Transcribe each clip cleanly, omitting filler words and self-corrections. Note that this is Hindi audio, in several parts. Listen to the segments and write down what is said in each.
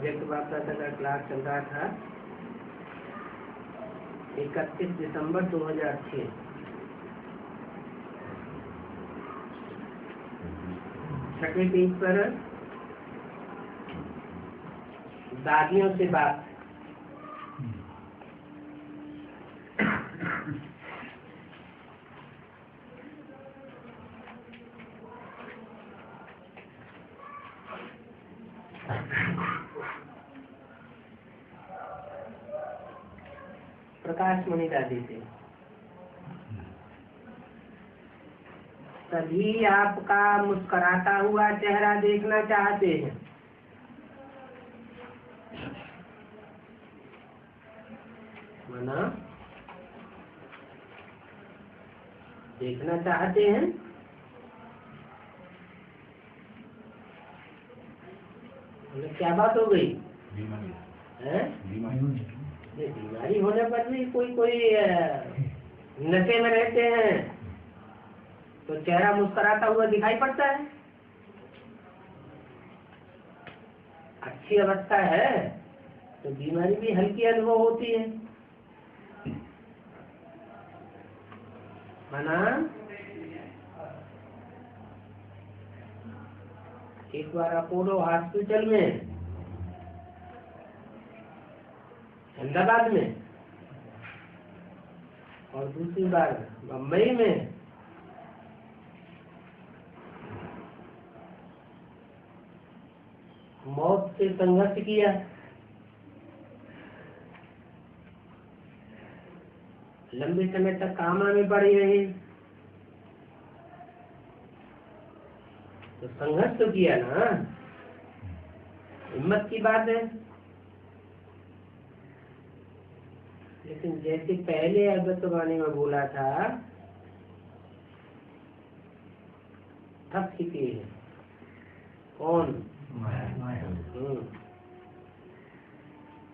व्यक्त वार्ता का क्लास चल रहा था 31 दिसंबर 2006। छठवें पेज पर दादियों से बात। प्रकाश मणि दादी से। सभी आपका मुस्कुराता हुआ चेहरा देखना चाहते हैं। मना देखना चाहते हैं। क्या बात हो गई? बीमारी होने पर भी कोई नशे में रहते हैं तो चेहरा मुस्कुराता हुआ दिखाई पड़ता है। अच्छी अवस्था है तो बीमारी भी हल्की अनुभव होती है। माना एक बार अपोलो हॉस्पिटल में अहमदाबाद में और दूसरी बार मुंबई में मौत से संघर्ष किया। लंबे समय तक कामा में पड़ी रही तो संघर्ष तो किया ना, हिम्मत की बात है। लेकिन जैसे पहले अगस्तवाणी में बोला था, थक चुकी है। कौन?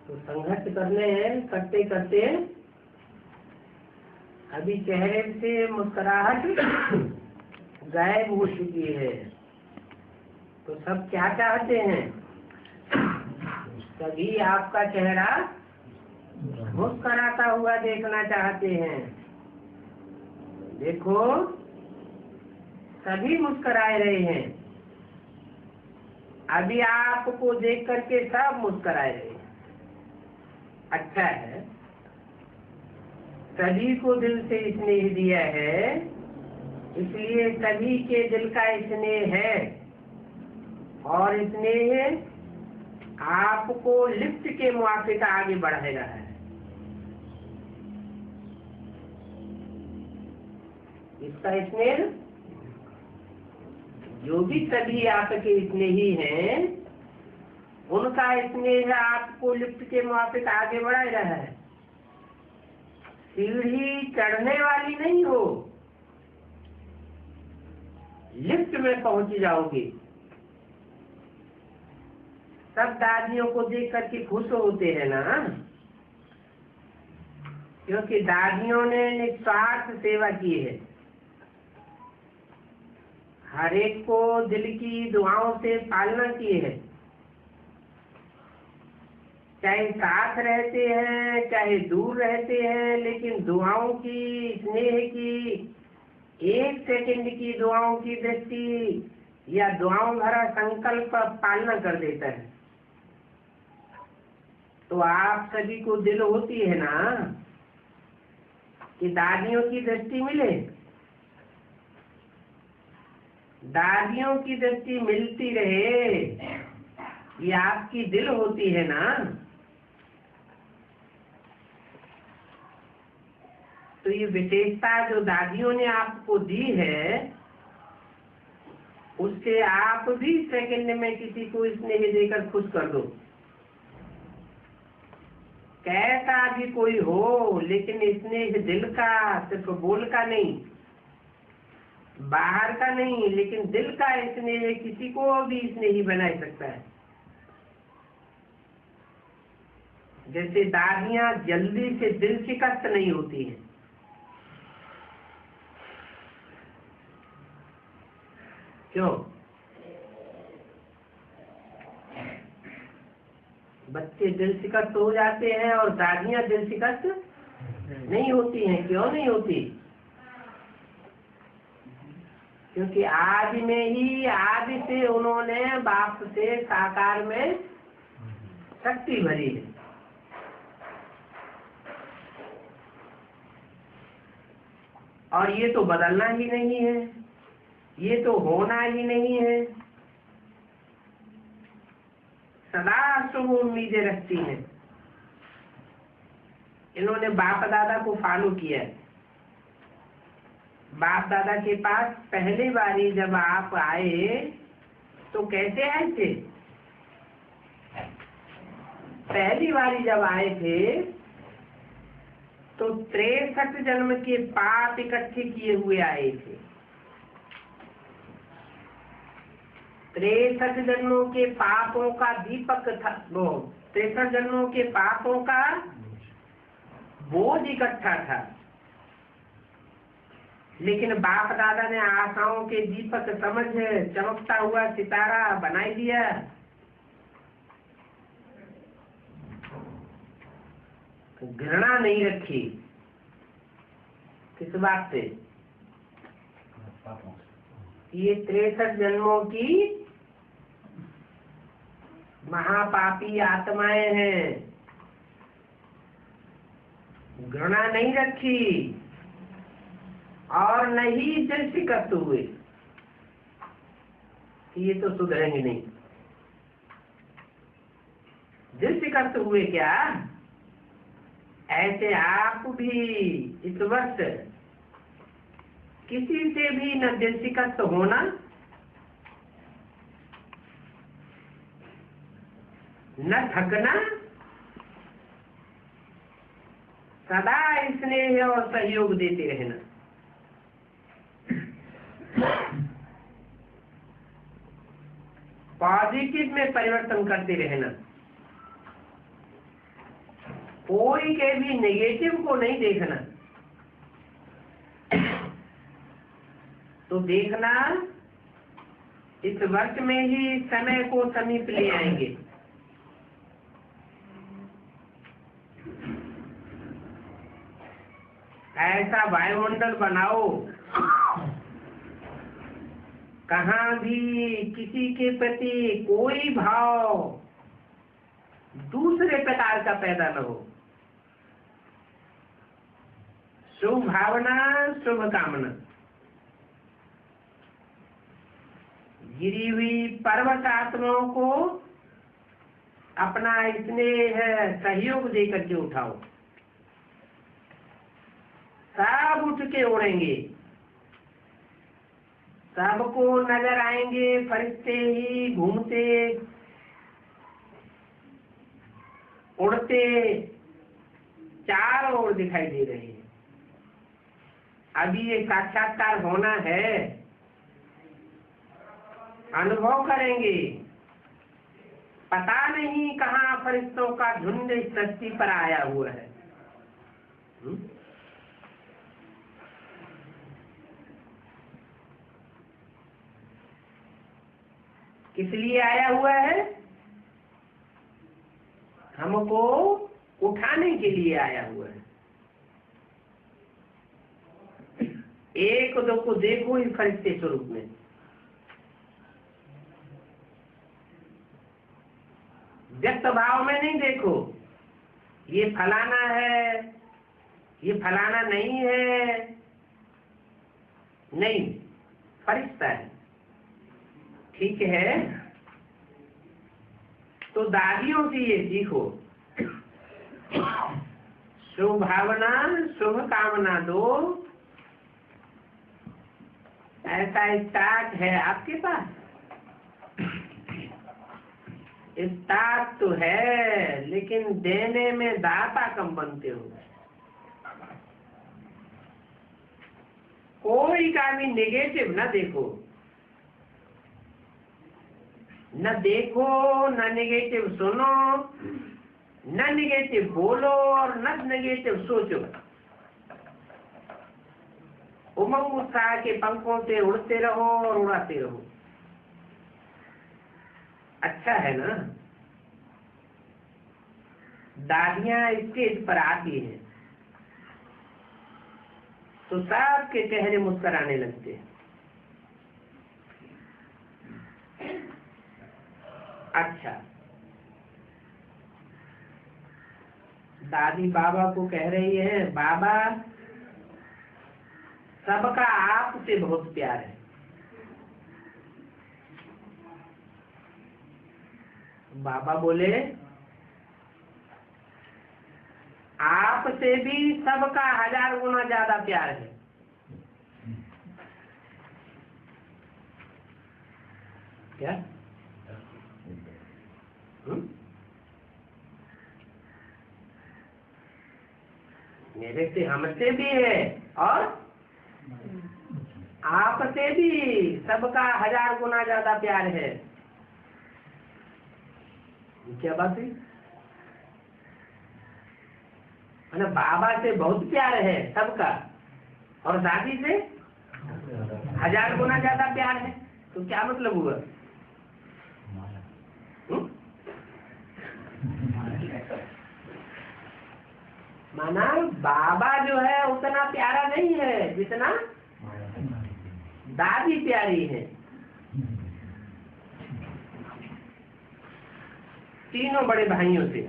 तो संघर्ष करते करते अभी चेहरे से मुस्कुराहट गायब हो चुकी है। तो सब क्या चाहते हैं? सभी आपका चेहरा मुस्कुराता हुआ देखना चाहते हैं। देखो सभी मुस्कुराए रहे हैं। अभी आपको देख करके सब मुस्कुराए रहे हैं। अच्छा है, सभी को दिल से स्नेह दिया है, इसलिए सभी के दिल का स्नेह है और स्नेह आपको लिफ्ट के मुआफिक आगे बढ़ा रहा है। इसका स्नेह, जो भी सभी आपके स्नेही हैं, उनका स्नेह आपको लिफ्ट के मुआफिक आगे बढ़ा रहा है। सीढ़ी चढ़ने वाली नहीं हो, लिफ्ट में पहुंच जाओगे। सब दादियों को देख करके खुश होते हैं ना, क्योंकि दादियों ने निस्वार्थ सेवा की है। हर एक को दिल की दुआओं से पालना की है। चाहे साथ रहते हैं चाहे दूर रहते हैं, लेकिन दुआओं की, स्नेह की, एक सेकंड की दुआओं की दृष्टि या दुआओं भरा संकल्प पालना कर देता है। तो आप सभी को दिल होती है ना कि दादियों की दृष्टि मिले। दादियों की दृष्टि मिलती रहे, ये आपकी दिल होती है ना। तो ये विशेषता जो दादियों ने आपको दी है, उससे आप भी सेकंड में किसी को स्नेह देकर खुश कर दो। कैसा भी कोई हो, लेकिन स्नेह दिल का, सिर्फ बोल का नहीं, बाहर का नहीं, लेकिन दिल का स्नेह किसी को भी स्नेही बना सकता है। जैसे दादियां जल्दी से दिल शिकस्त नहीं होती हैं। क्यों? बच्चे दिल शिकस्त हो जाते हैं और दादियां दिल शिकस्त नहीं होती हैं। क्यों नहीं होती? क्योंकि आदि में ही, आदि से उन्होंने बाप से साकार में शक्ति भरी है। और ये तो बदलना ही नहीं है, ये तो होना ही नहीं है। सदा शुभ उम्मीदें रखती हैं। इन्होंने बाप दादा को फॉलो किया है। बाप दादा के पास पहली बारी जब आप आए तो कैसे आए थे? पहली बारी जब आए थे तो 63 जन्म के पाप इकट्ठे किए हुए आए थे। 63 जन्मों के पापों का दीपक था वो, 63 जन्मों के पापों का बोझ इकट्ठा था। लेकिन बाप दादा ने आशाओं के दीपक समझ चमकता हुआ सितारा बनाई दिया। घृणा नहीं रखी। किस बात से? ये 63 जन्मों की महापापी आत्माएं हैं। घृणा नहीं रखी और नहीं दिल शिकस्त हुए। ये तो सुधरेंगे नहीं। दिल शिकस्त हुए क्या? ऐसे आप भी इस वर्ष किसी से भी न दिल शिकस्त होना, न थकना, सदा स्नेह और सहयोग देते रहना। पॉजिटिव में परिवर्तन करते रहना। कोई के भी नेगेटिव को नहीं देखना। तो देखना इस वर्ष में ही समय को समीप ले आएंगे। ऐसा वायुमंडल बनाओ कहाँ भी किसी के प्रति कोई भाव दूसरे प्रकार का पैदा न हो। शुभ भावना, शुभ कामना। गिरी हुई पर्वत आत्माओं को अपना स्नेह सहयोग देकर के उठाओ। सब उठ के उड़ेंगे। सबको नजर आएंगे फरिश्ते ही घूमते उड़ते चारों ओर दिखाई दे रहे हैं। अभी ये साक्षात्कार होना है, अनुभव करेंगे। पता नहीं कहाँ फरिश्तों का झुंड इस धरती पर आया हुआ है। किस लिए आया हुआ है? हमको उठाने के लिए आया हुआ है। एक दो को देखो इस फरिश्ते स्वरूप में। व्यक्त भाव में नहीं देखो, ये फलाना है, ये फलाना नहीं है। नहीं, फरिश्ता है। ठीक है, तो दादियों से ये सीखो। शुभ भावना, शुभ कामना दो। ऐसा स्टार्ट है आपके पास? स्टार्ट तो है, लेकिन देने में दाता कम बनते हो। कोई का भी नेगेटिव न देखो, न देखो, न नेगेटिव सुनो, न नेगेटिव बोलो और न नेगेटिव सोचो। उमंग उत्साह के पंखों से उड़ते रहो और उड़ाते रहो। अच्छा है ना? दादियां स्टेज पर आती हैं तो सबके चेहरे मुस्कुराने लगते हैं। अच्छा, दादी बाबा को कह रही है, बाबा सबका आपसे बहुत प्यार है। बाबा बोले, आपसे भी सबका 1000 गुना ज्यादा प्यार है। क्या? मेरे से हमसे भी है और आपसे भी सबका 1000 गुना ज्यादा प्यार है। क्या बात है? मतलब बाबा से बहुत प्यार है सबका और दादी से 1000 गुना ज्यादा प्यार है, तो क्या मतलब हुआ? माना बाबा जो है उतना प्यारा नहीं है जितना दादी प्यारी है। तीनों बड़े भाइयों से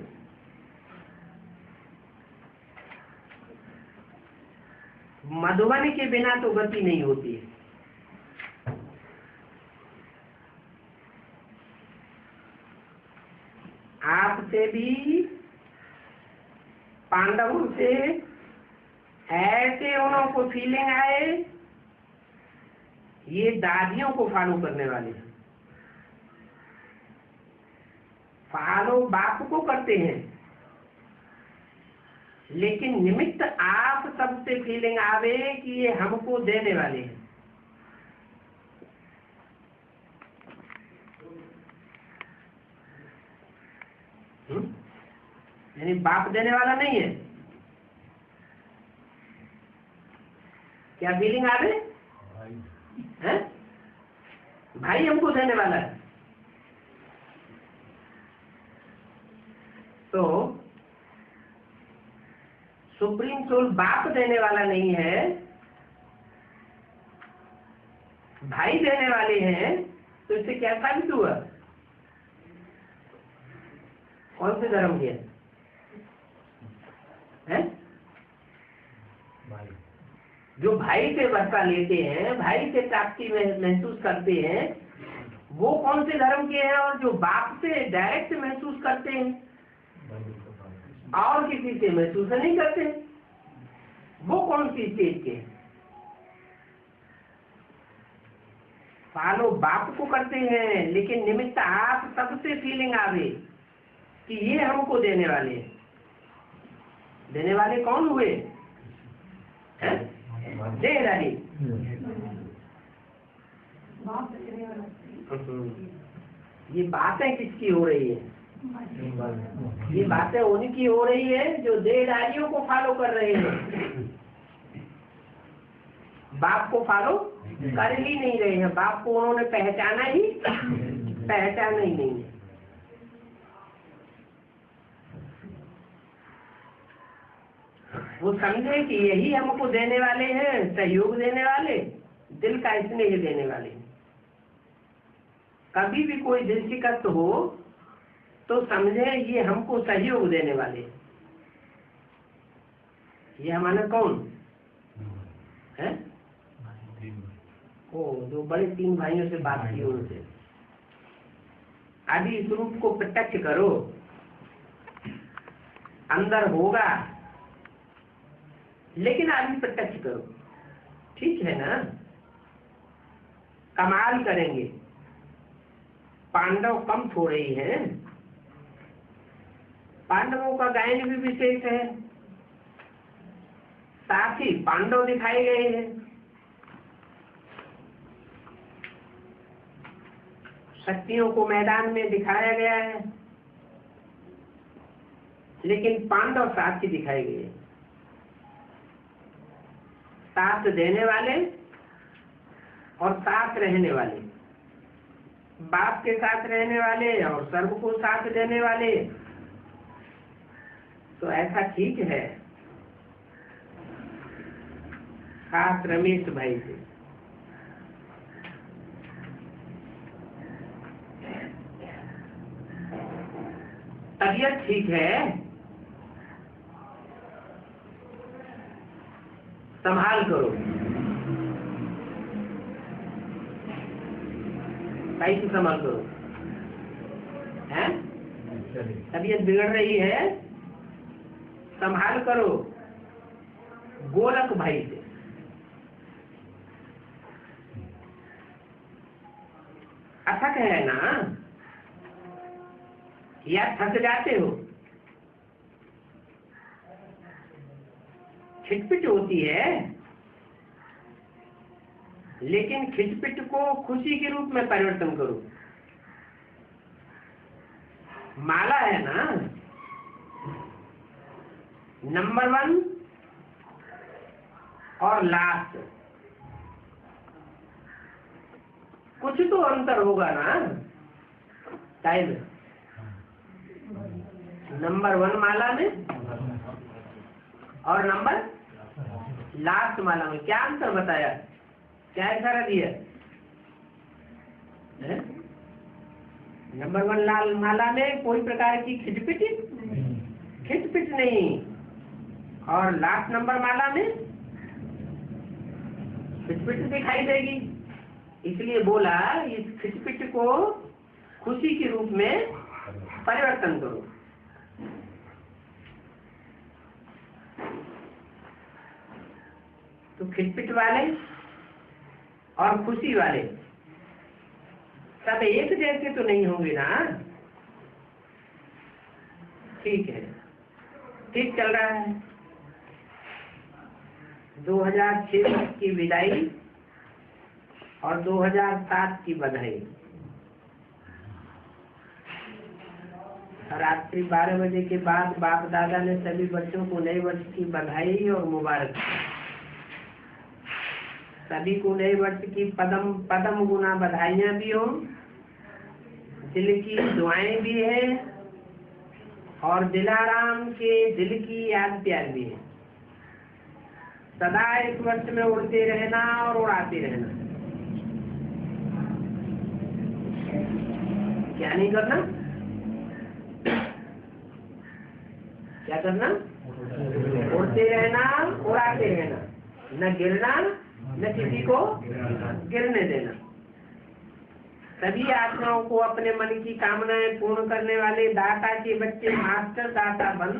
मधुबन के बिना तो गति नहीं होती है। आपसे भी पांडवों से ऐसे उन्हों को फीलिंग आए, ये दादियों को फॉलो करने वाले हैं। फॉलो बाप को करते हैं, लेकिन निमित्त आप सबसे फीलिंग आवे कि ये हमको देने वाले हैं। यानी बाप देने वाला नहीं है। क्या फीलिंग आ रही है? भाई हमको देने वाला है। तो सुप्रीम सोल बाप देने वाला नहीं है, भाई देने वाले हैं। तो इससे क्या साबित हुआ? कौन से धर्म के हैं? जो भाई से बदला लेते हैं, भाई से प्राप्ति महसूस करते हैं, वो कौन से धर्म के हैं? और जो बाप से डायरेक्ट महसूस करते हैं और किसी से महसूस नहीं करते, वो कौन सी स्टेज के? फॉलो बाप को करते हैं, लेकिन निमित्त आप सबसे फीलिंग आवे कि ये हमको देने वाले हैं। देने वाले कौन हुए? देहधारी। ये बातें किसकी हो रही है? ये बातें उनकी हो रही है जो देहधारियों को फॉलो कर रहे हैं। बाप को फॉलो कर ही नहीं रहे हैं। बाप को उन्होंने पहचाना ही नहीं है। वो समझे कि यही हमको देने वाले हैं, सहयोग देने वाले, दिल का स्नेह देने वाले। कभी भी कोई दिल शिकस्त हो तो समझे ये हमको सहयोग देने वाले। ये हमारा कौन है? ओ, जो बड़े 3 भाइयों से बात की उनसे, अभी इस रूप को प्रत्यक्ष करो, अंदर होगा, लेकिन अभी प्रत्यक्ष करो। ठीक है ना? कमाल करेंगे। पांडव कम थोड़े ही हैं। पांडवों का गायन भी विशेष है, साथ ही पांडव दिखाए गए हैं। शक्तियों को मैदान में दिखाया गया है, लेकिन पांडव साथी दिखाए गए। साथ देने वाले और साथ रहने वाले, बाप के साथ रहने वाले और सर्व को साथ देने वाले। तो ऐसा ठीक है, खास रमेश भाई से। तबीयत ठीक है, संभाल करो भाई, से संभाल करो, हैं? तबीयत बिगड़ रही है, संभाल करो। गोलक भाई से। अथक है ना, या थक जाते हो? खिटपिट होती है, लेकिन खिटपिट को खुशी के रूप में परिवर्तन करो। माला है ना, नंबर 1 और लास्ट, कुछ तो अंतर होगा ना टाइम। नंबर 1 माला में और नंबर लास्ट माला में क्या अंतर बताया, क्या इशारा दिया? नंबर 1 लाल माला में कोई प्रकार की खिटपिट नहीं, और लास्ट नंबर माला में खिटपिट दिखाई देगी। इसलिए बोला इस खिटपिट को खुशी के रूप में परिवर्तन करो। तो खिटपिट वाले और खुशी वाले सब एक जैसे तो नहीं होंगे ना। ठीक है, ठीक चल रहा है। 2006 की विदाई और 2007 की बधाई। रात्रि 12 बजे के बाद बाप दादा ने सभी बच्चों को नए वर्ष की बधाई और मुबारक। सभी को नए वर्ष की पदम गुना बधाइयाँ भी हो, दिल की दुआएं भी है, और दिलाराम के दिल की याद प्यार भी है। सदा इस वर्ष में उड़ते रहना और उड़ाते रहना। क्या नहीं करना, क्या करना? उड़ते रहना, उड़ाते रहना, न गिरना, न किसी को गिरने देना। सभी आत्माओं को अपने मन की कामनाएं पूर्ण करने वाले दाता के बच्चे मास्टर दाता बन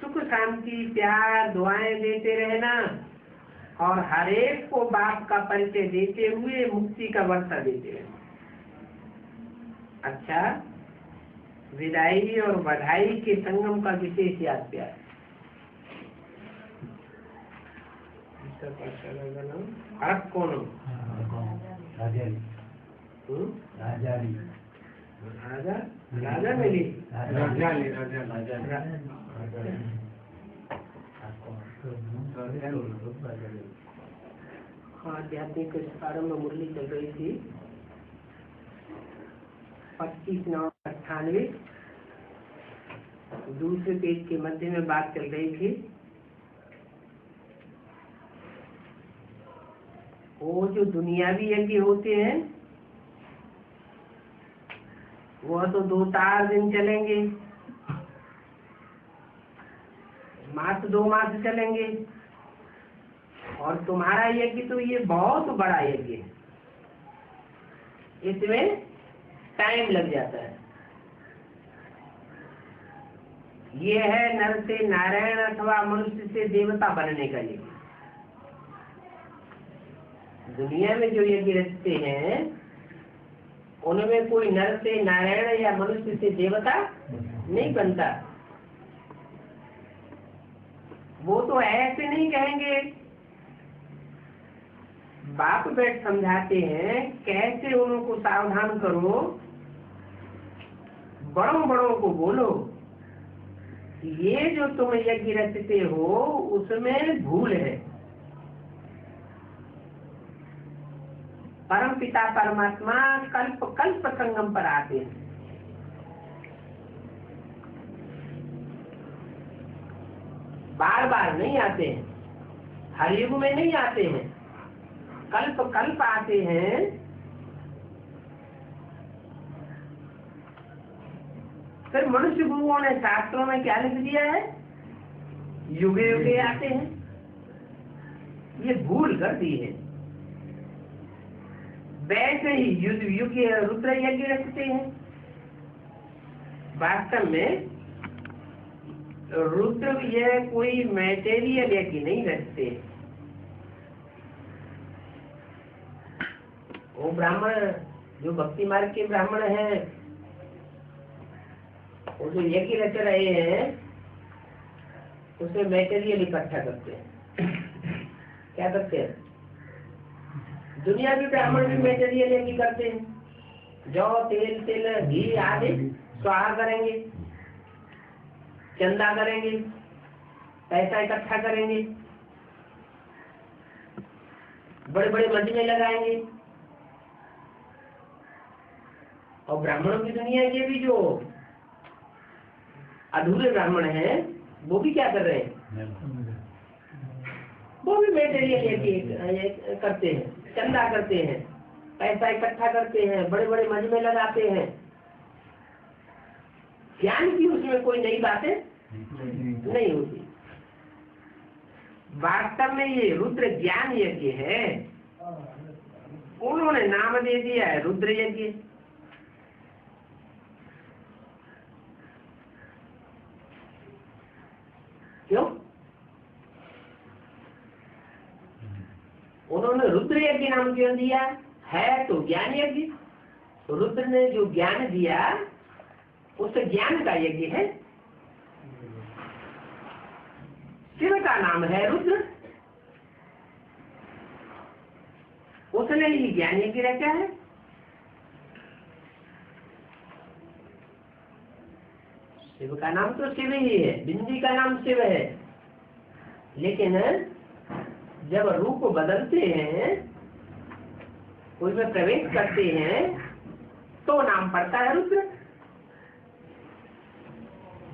सुख शांति प्यार दुआएं देते रहना, और हर एक को बाप का परिचय देते हुए मुक्ति का वर्षा देते रहना। अच्छा, विदाई और बधाई के संगम का विशेष याद प्यार। फर्क कौन हो? राजा मिली आध्यात्मिक प्रारंभ मुरली चल रही थी 25 नवंबर 98। दूसरे पेज के मध्य में बात चल रही थी। वो जो दुनियावी यज्ञ होते हैं वह तो 2-4 दिन चलेंगे, 2 मास चलेंगे, और तुम्हारा यज्ञ तो ये बहुत बड़ा यज्ञ है, इसमें टाइम लग जाता है। ये है नर से नारायण अथवा मनुष्य से देवता बनने का यज्ञ। दुनिया में जो यज्ञ रचते हैं उनमें कोई नर से नारायण या मनुष्य से देवता नहीं बनता। वो तो ऐसे नहीं कहेंगे। बाप बैठ समझाते हैं कैसे उनको सावधान करो, बड़ों को बोलो ये जो तुम यज्ञ रचते हो उसमें भूल है। परम पिता परमात्मा कल्प कल्प संगम पर आते हैं। बार बार नहीं आते हैं, हर युग में नहीं आते हैं, कल्प कल्प आते हैं। फिर मनुष्य गुरुओं ने शास्त्रों में क्या लिख दिया है, युगे युगे आते हैं। ये भूल कर दी है। वैसे ही युद्ध युग रुद्र यज्ञ रखते हैं। वास्तव में रुद्र यह कोई मैटेरियल यज्ञ नहीं रखते। वो ब्राह्मण जो भक्ति मार्ग के ब्राह्मण हैं, वो जो यज्ञ रच रहे हैं उसमें मैटेरियल इकट्ठा करते हैं। क्या करते हैं? दुनिया के ब्राह्मण भी मैटेरियल यज्ञ करते हैं। जौ तेल तिल घी आदि स्वाहा करेंगे, चंदा करेंगे, पैसा इकट्ठा करेंगे, बड़े बड़े मजमे लगाएंगे। और ब्राह्मणों की दुनिया के भी जो अधूरे ब्राह्मण हैं वो भी क्या कर रहे हैं, वो भी मेटेरियल करते हैं, चंदा करते हैं, पैसा इकट्ठा करते हैं, बड़े बड़े मजमे लगाते हैं। ज्ञान की उसमें कोई नई बातें नहीं होती। वास्तव में ये रुद्र ज्ञान यज्ञ है। उन्होंने नाम दे दिया है रुद्र यज्ञ। क्यों? उन्होंने रुद्र यज्ञ नाम क्यों दिया? है तो ज्ञान यज्ञ। रुद्र ने जो ज्ञान दिया उस ज्ञान का यज्ञ है। शिव का नाम है रुद्र, उसने ही ज्ञान यज्ञ रचा है। शिव का नाम तो शिव ही है, बिंदी का नाम शिव है, लेकिन जब रूप बदलते हैं, उसमें प्रवेश करते हैं तो नाम पड़ता है रुद्र।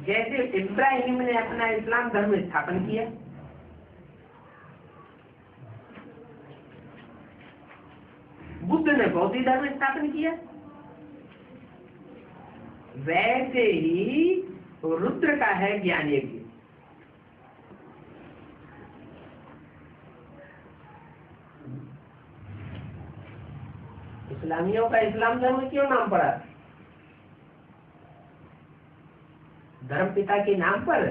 जैसे इब्राहिम ने अपना इस्लाम धर्म स्थापन किया, बुद्ध ने बौद्ध धर्म स्थापन किया, वैसे ही रुद्र का है ज्ञान यज्ञ। इस्लामियों का इस्लाम धर्म क्यों नाम पड़ा? धर्म पिता के नाम पर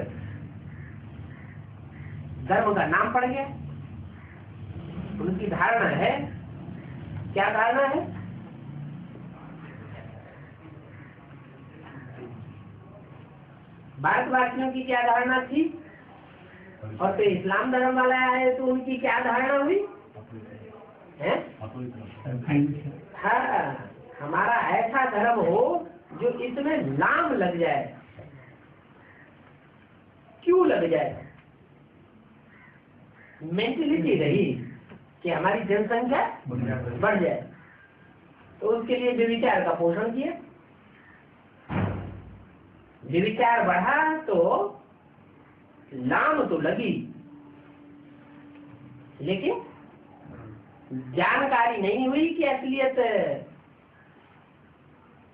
धर्म का नाम पड़ गया। उनकी धारणा है, क्या धारणा है? भारतवासियों की क्या धारणा थी? और फिर इस्लाम धर्म वाला आए तो उनकी क्या धारणा हुई है? हाँ, हमारा ऐसा धर्म हो जो इसमें नाम लग जाए। क्यों लग जाए? मेंटलिटी रही कि हमारी जनसंख्या बढ़ जाए, तो उसके लिए व्यभिचार का पोषण किया। व्यभिचार बढ़ा तो नाम तो लगी, लेकिन जानकारी नहीं हुई कि असलियत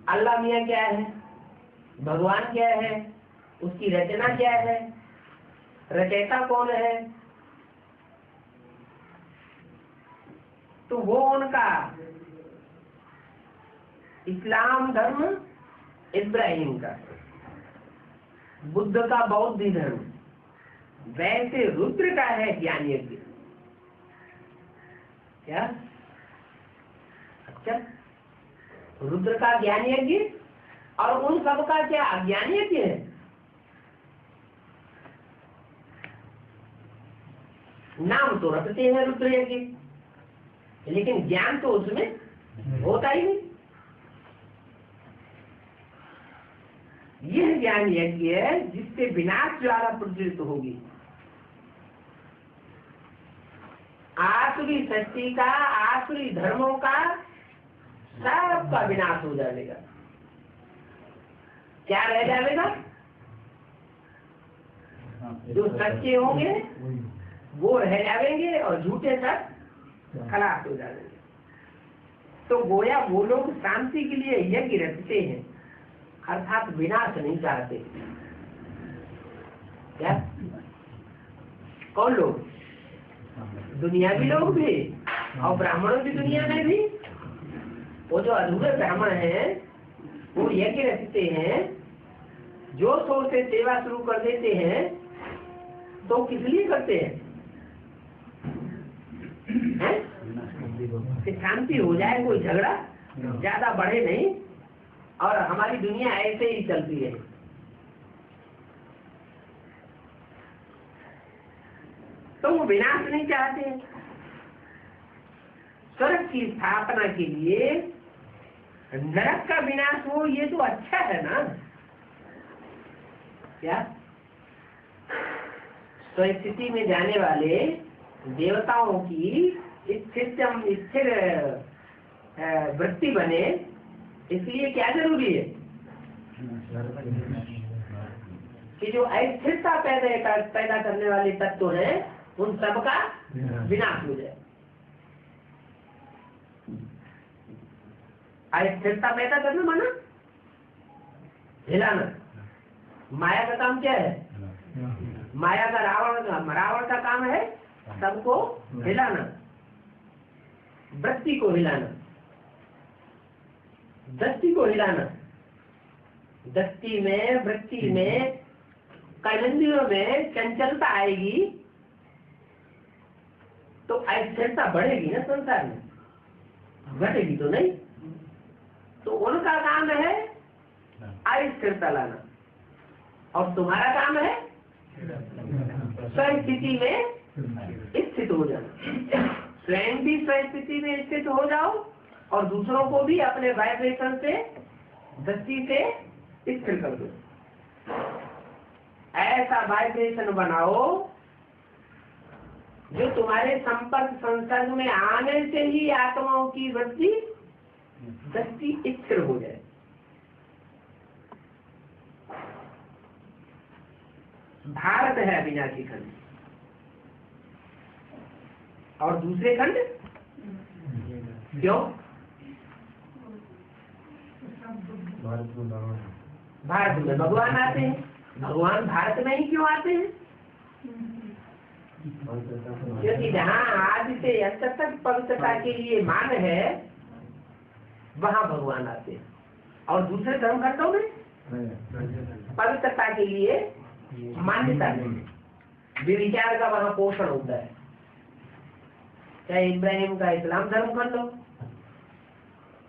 अल्लाह मियाँ क्या है, भगवान क्या है, उसकी रचना क्या है, रचयिता कौन है। तो वो उनका इस्लाम धर्म इब्राहिम का, बुद्ध का बौद्ध धर्म, वैसे रुद्र का है ज्ञान यज्ञ। क्या? अच्छा, रुद्र का ज्ञान यज्ञ और उन सब का क्या अज्ञान यज्ञ है? नाम तो रखते हैं रुद्र यज्ञ, लेकिन ज्ञान तो उसमें होता ही नहीं। यह ज्ञान यज्ञ है जिससे विनाश ज्वाला प्रज्वलित होगी। आसुरी सृष्टि का, आसुरी धर्मों का सबका विनाश हो जाएगा। क्या रह जाएगा? जो सच्चे होंगे वो रह जाएंगे और झूठे सब खलास हो जाएंगे। तो गोया वो लोग शांति के लिए यज्ञ रखते हैं, अर्थात विनाश नहीं चाहते। क्या? कौन लोग? दुनियावी लोग भी और ब्राह्मणों की दुनिया में भी। वो जो अधूरे ब्राह्मण हैं वो यज्ञ रखते हैं, जो शोर से सेवा शुरू कर देते हैं। तो किस लिए करते हैं? कि शांति हो जाए, कोई झगड़ा ज्यादा बढ़े नहीं और हमारी दुनिया ऐसे ही चलती है। तो वो विनाश नहीं चाहते। स्वर्ग की स्थापना के लिए नरक का विनाश हो, ये तो अच्छा है ना। क्या? स्थिति में जाने वाले देवताओं की स्थिर वृत्ति बने, इसलिए क्या जरूरी है कि जो अस्थिरता पैदा करने वाले तत्व हैं उन सबका विनाश हो जाए। अस्थिरता पैदा करना माना हिलाना। माया का काम क्या है? माया का रावण का काम है सबको हिलाना, वृत्ति को हिलाना, दृष्टि को हिलाना। दृष्टि में, वृत्ति में, कर्मेंद्रियों में चंचलता आएगी तो अस्थिरता बढ़ेगी ना संसार में, घटेगी तो नहीं। तो उनका काम है अस्थिरता लाना और तुम्हारा काम है स्थिति में स्थित हो जाना। स्वयं भी स्थिति में स्थित हो जाओ और दूसरों को भी अपने वाइब्रेशन से, दृष्टि से स्थिर कर दो। ऐसा वाइब्रेशन बनाओ जो तुम्हारे संपर्क संसर्ग में आने से ही आत्माओं की वृत्ति, दृष्टि स्थिर हो जाए। भारत है अविनाशी खंड और दूसरे खंड क्यों? भारत में भगवान आते हैं। भगवान भारत में ही क्यों आते हैं? क्योंकि जहाँ आदि से अंत तक पवित्रता के लिए मान है वहाँ भगवान आते हैं। और दूसरे धर्म खंडों में पवित्रता के लिए मान्यता नहीं, विचार का वहाँ पोषण होता है। चाहे इब्राहिम का इस्लाम धर्म खंड हो,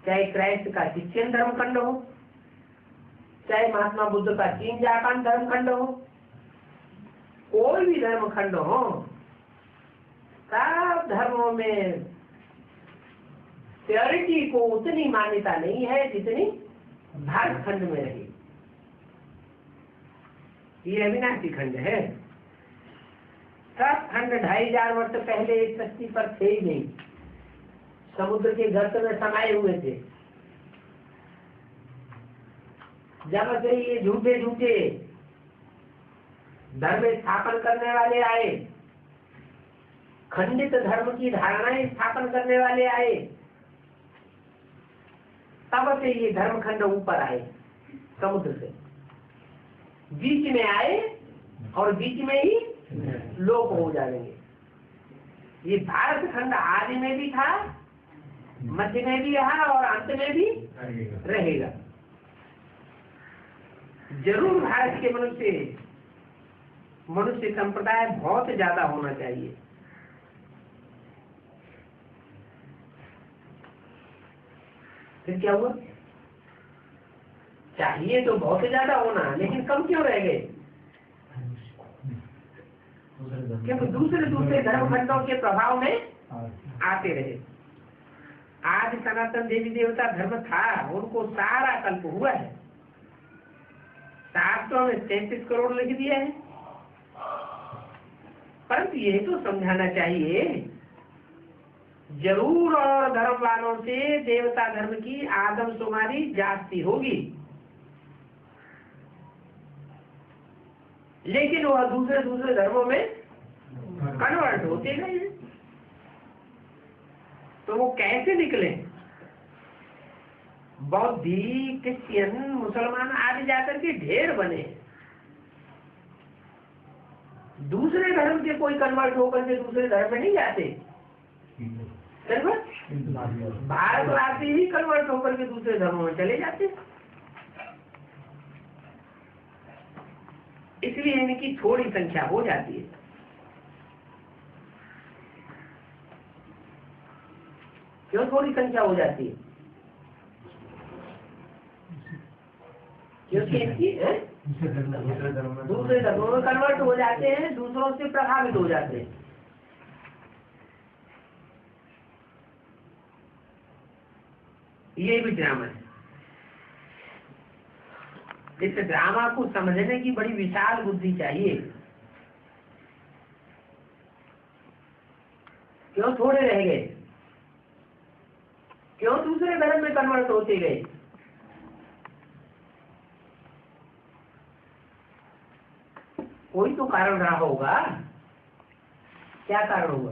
चाहे क्राइस्ट का क्रिश्चियन धर्म खंड हो, चाहे महात्मा बुद्ध का चीन जापान धर्म खंड हो, कोई भी धर्म खंड हो, सब धर्मों में प्योरिटी को उतनी मान्यता नहीं है जितनी भारत खंड में रही। ये अविनाशी खंड है। सब खंड 2500 वर्ष पहले इस धरती पर थे ही नहीं, समुद्र के गर्त में समाये हुए थे। जब से ये झूठे झूठे धर्म स्थापन करने वाले आए, खंडित धर्म की धारणाएं स्थापन करने वाले आए, तब से ये धर्म खंड ऊपर आए समुद्र से, बीच में आए और बीच में ही लोप हो जाएंगे। ये भारत खंड आदि में भी था, मध्य में भी रहा और अंत में भी रहेगा। जरूर भारत के मनुष्य संप्रदाय बहुत ज्यादा होना चाहिए। फिर क्या हुआ? चाहिए तो बहुत ज्यादा होना, लेकिन कम क्यों रह गए? क्योंकि दूसरे धर्म खंडों के प्रभाव में आते रहे। आज सनातन देवी देवता धर्म था, उनको सारा कल्प हुआ है। शास्त्रों में 33 करोड़ लिख दिया है। परंतु यही तो समझाना चाहिए, जरूर और धर्म वालों से देवता धर्म की आदमशुमारी जास्ती होगी, लेकिन वह दूसरे दूसरे धर्मों में कन्वर्ट होते गए हैं। तो वो कैसे निकले? बौद्धी, क्रिश्चियन, मुसलमान आदि जाकर के ढेर बने। दूसरे धर्म के कोई कन्वर्ट होकर के दूसरे धर्म में नहीं जाते, सिर्फ भारतवासी ही कन्वर्ट होकर के दूसरे धर्मों में चले जाते। इसलिए इनकी थोड़ी संख्या हो जाती है। क्यों थोड़ी संख्या हो जाती है? क्योंकि इनकी दूसरे धर्मों में कन्वर्ट हो जाते हैं, दूसरों से प्रभावित हो जाते हैं। ये भी ड्रामा है। इस ड्रामा को समझने की बड़ी विशाल बुद्धि चाहिए। क्यों थोड़े रह गए? क्यों दूसरे धर्म में कन्वर्ट होते गए? कोई तो कारण रहा होगा। क्या कारण होगा?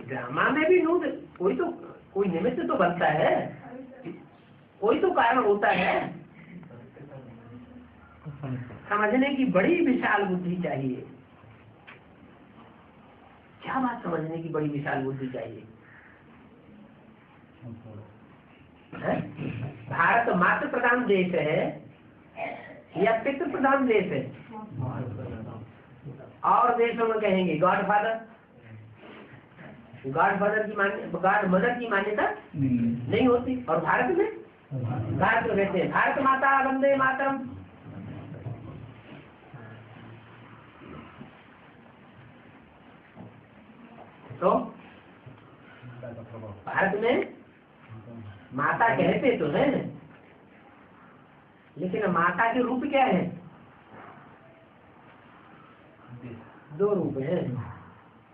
ड्रामा में भी नूत कोई निमित्त तो बनता है, कोई तो कारण होता है। समझने की बड़ी विशाल बुद्धि चाहिए। क्या बात समझने की बड़ी विशाल बुद्धि चाहिए? भारत मातृ प्रधान देश है या पितृ प्रधान देश है? और देशों में कहेंगे गॉड मदर की मान्यता नहीं होती। और भारत में कहते हैं भारत माता वंदे मातरम। तो भारत में माता कहते तो है, लेकिन माता के रूप क्या है? दो रूप है,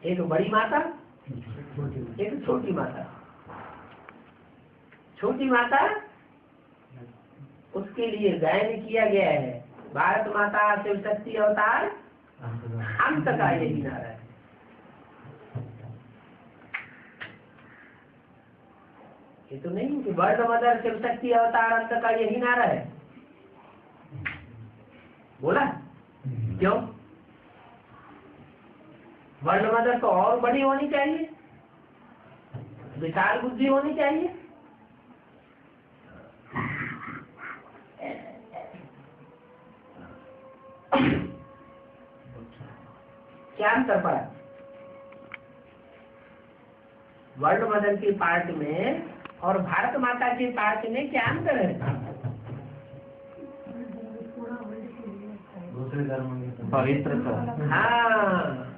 एक बड़ी माता, एक छोटी माता। छोटी माता उसके लिए गायन किया गया है, भारत माता शिव शक्ति अवतार अंत का यही नारा है। ये तो नहीं कि वर्ल्ड मदर शिव शक्ति अवतार अंत का यही नारा है। बोला क्यों? वर्ल्ड मदर तो और बड़ी होनी चाहिए, विशाल बुद्धि होनी चाहिए। क्या अंतर पड़ा? वर्ल्ड मदर के पार्ट में और भारत माता के पार्ट में क्या अंतर है? दूसरे धर्म में पवित्रता। हाँ,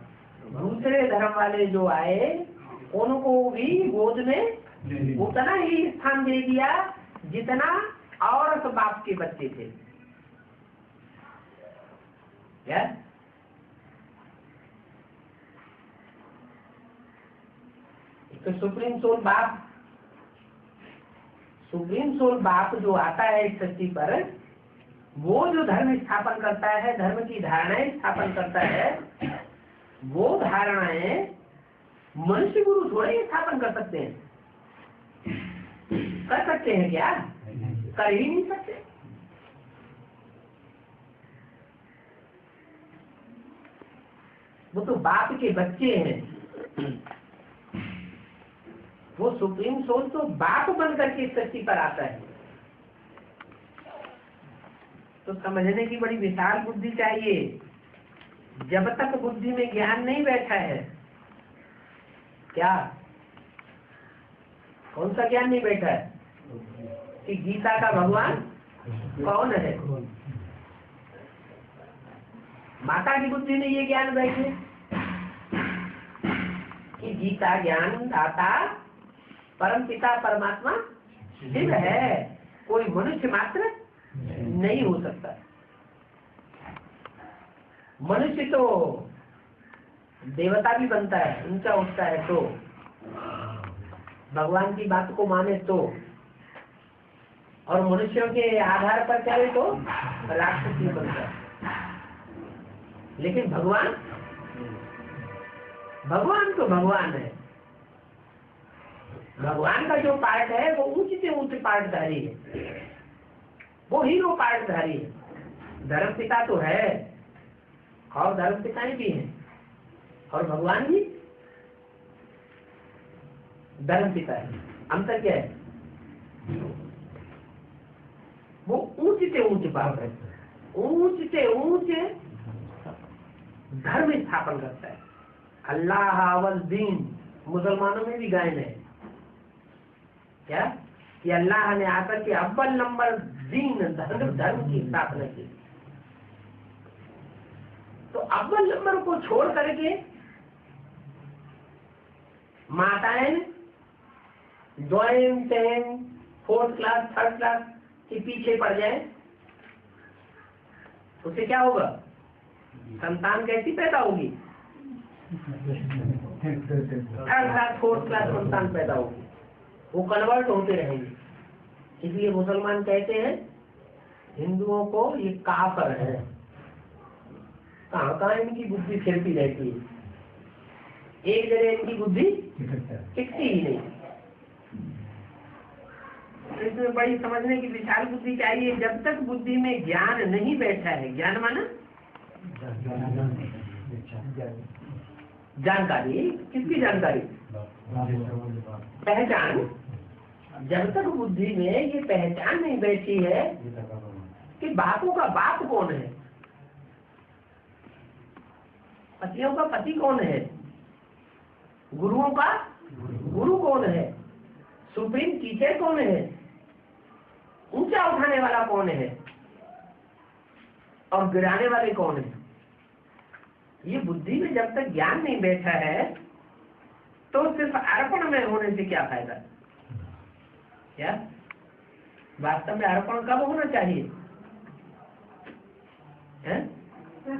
दूसरे धर्म वाले जो आए उनको भी गोद में उतना ही स्थान दे दिया जितना औरत बाप के बच्चे थे। क्या? तो सुप्रीम सोल बाप जो आता है इस सृष्टि पर, वो जो धर्म स्थापन करता है, धर्म की धारणाएं स्थापन करता है, वो धारणाएं मनुष्य गुरु थोड़े ही स्थापन कर सकते हैं। कर सकते हैं क्या? कर ही नहीं सकते। वो तो बाप के बच्चे हैं। वो सुप्रीम सोल तो बाप बन करके इस सृष्टि पर आता है। तो समझने की बड़ी विशाल बुद्धि चाहिए। जब तक बुद्धि में ज्ञान नहीं बैठा है, क्या कौन सा ज्ञान नहीं बैठा है? कि गीता का भगवान कौन है। माता की बुद्धि में ये ज्ञान बैठे कि गीता ज्ञान दाता परम पिता परमात्मा शिव है, कोई मनुष्य मात्र नहीं हो सकता। मनुष्य तो देवता भी बनता है, ऊंचा उठता है तो, भगवान की बात को माने तो, और मनुष्यों के आधार पर चले तो राक्षसी बनता है। लेकिन भगवान तो भगवान है। भगवान का जो पार्ट है वो ऊंचे से ऊंचे पार्टधारी है, वो हीरो पार्टधारी है। धर्म पिता तो है और धर्म पिताएं भी हैं, और भगवान भी धर्म पिता है। अंतर क्या है? वो ऊंचे से ऊंचे पाप है, ऊंचे से ऊंचे धर्म स्थापन करता है। अल्लाह अवल दीन मुसलमानों में भी गायन है क्या कि अल्लाह ने आकर के अव्वल नंबर दीन धर्म की स्थापना की। तो अव्वल नंबर को छोड़ करके माताएं joint 10 4th class 3rd class के पीछे पड़ जाए, उससे क्या होगा? संतान कैसी पैदा होगी? 3rd क्लास 4th क्लास संतान पैदा होगी, वो कन्वर्ट होते रहेंगे। इसलिए मुसलमान कहते हैं हिंदुओं को ये काफर है। कहाँ इनकी बुद्धि फिरती रहती है, एक जगह इनकी बुद्धि टिकती ही नहीं। इसमें बड़ी समझने की विशाल बुद्धि चाहिए। जब तक बुद्धि में ज्ञान नहीं बैठा है, ज्ञान माना जानकारी, किसकी जानकारी? पहचान। जब तक बुद्धि में ये पहचान नहीं बैठी है कि बापों का बाप कौन है, पतियों का पति कौन है, गुरुओं का गुरु कौन है, सुप्रीम टीचर कौन है, ऊंचा उठाने वाला कौन है और गिराने वाले कौन है, ये बुद्धि में जब तक ज्ञान नहीं बैठा है तो सिर्फ अर्पण में होने से क्या फायदा? क्या वास्तव में अर्पण कब होना चाहिए है?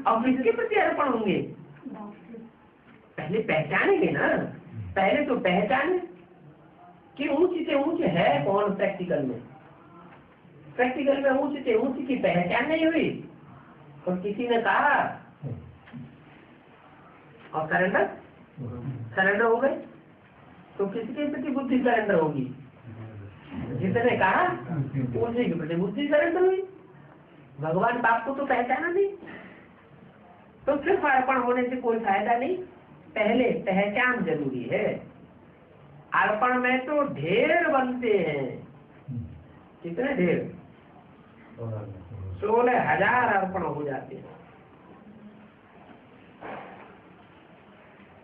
और किसके प्रति अर्पण होंगे? पहले पहचानेंगे ना, पहले तो पहचाने कि ऊंची से ऊंचे है कौन। प्रैक्टिकल में ऊंची से ऊंची की पहचान नहीं हुई और किसी ने कहा और सरेंडर हो गए, तो किसके प्रति बुद्धि सरेंडर होगी? जिसने कहा उसी के प्रति बुद्धि सरेंडर हुई। भगवान बाप को तो पहचाना नहीं, तो सिर्फ अर्पण होने से कोई फायदा नहीं, पहले पहचान जरूरी है। अर्पण में तो ढेर बनते हैं। कितने ढेर? 16,000 अर्पण हो जाते हैं।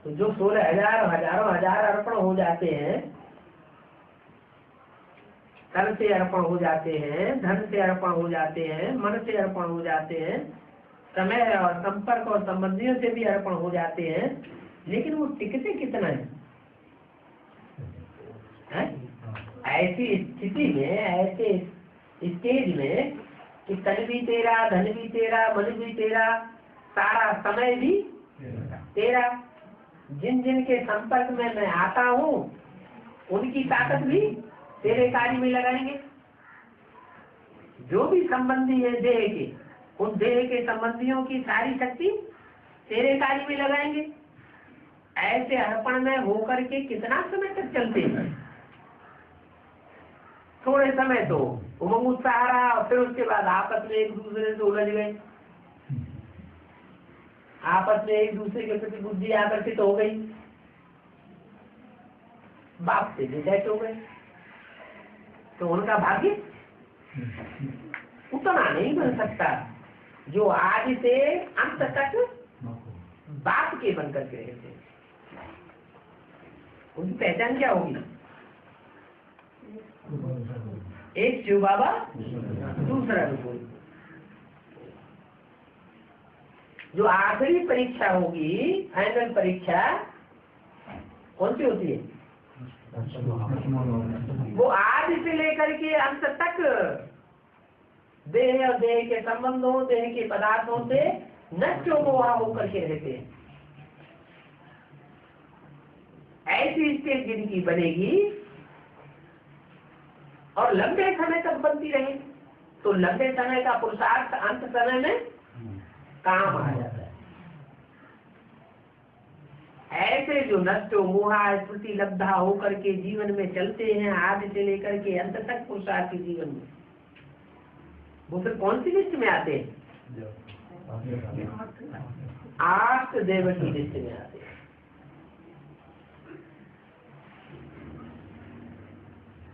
तो जो 16,000 हजारों हजार अर्पण हो जाते हैं, तन से अर्पण हो जाते हैं, धन से अर्पण हो जाते हैं, मन से अर्पण हो जाते हैं, समय और संपर्क और संबंधियों से भी अर्पण हो जाते हैं, लेकिन वो टिकते कितना है? ऐसी स्थिति में, ऐसे स्टेज में कि तन भी तेरा, धन भी तेरा, मन भी तेरा, सारा समय भी तेरा। जिन जिन के संपर्क में मैं आता हूँ उनकी ताकत भी तेरे कार्य में लगाएंगे। जो भी संबंधी है देह के, उन देह के संबंधियों की सारी शक्ति तेरे कार्य में लगाएंगे। ऐसे अर्पण में होकर के कितना समय तक चलते हैं? थोड़े समय तो उमंग उत्साह रहा, और फिर उसके बाद आपस में एक दूसरे से उलझ गए, आपस में एक दूसरे के प्रति बुद्धि आकर्षित हो गई, बाप से डिटैच हो गए, तो उनका भाग्य उतना नहीं बन सकता जो आज से अंत तक बाप के बनकर के रहे थे। उनकी पहचान क्या होगी? एक शिव बाबा, दूसरा रसूल। जो आखिरी परीक्षा होगी, फाइनल परीक्षा कौन सी होती है? वो आज से लेकर के अंत तक देह और देह के संबंधों, देह के पदार्थों से नष्ट होकर के रहते हैं। ऐसी स्थिति जिनकी बनेगी और लंबे समय तक बनती रहे तो लंबे समय का पुरुषार्थ अंत समय में काम आ जाता है। ऐसे जो नष्ट मोहा स्मृति लब्धा होकर के जीवन में चलते हैं आदि से लेकर के अंत तक पुरुषार्थी जीवन में, वो फिर कौन सी लिस्ट में आते हैं? आर्त देव की लिस्ट में आते हैं।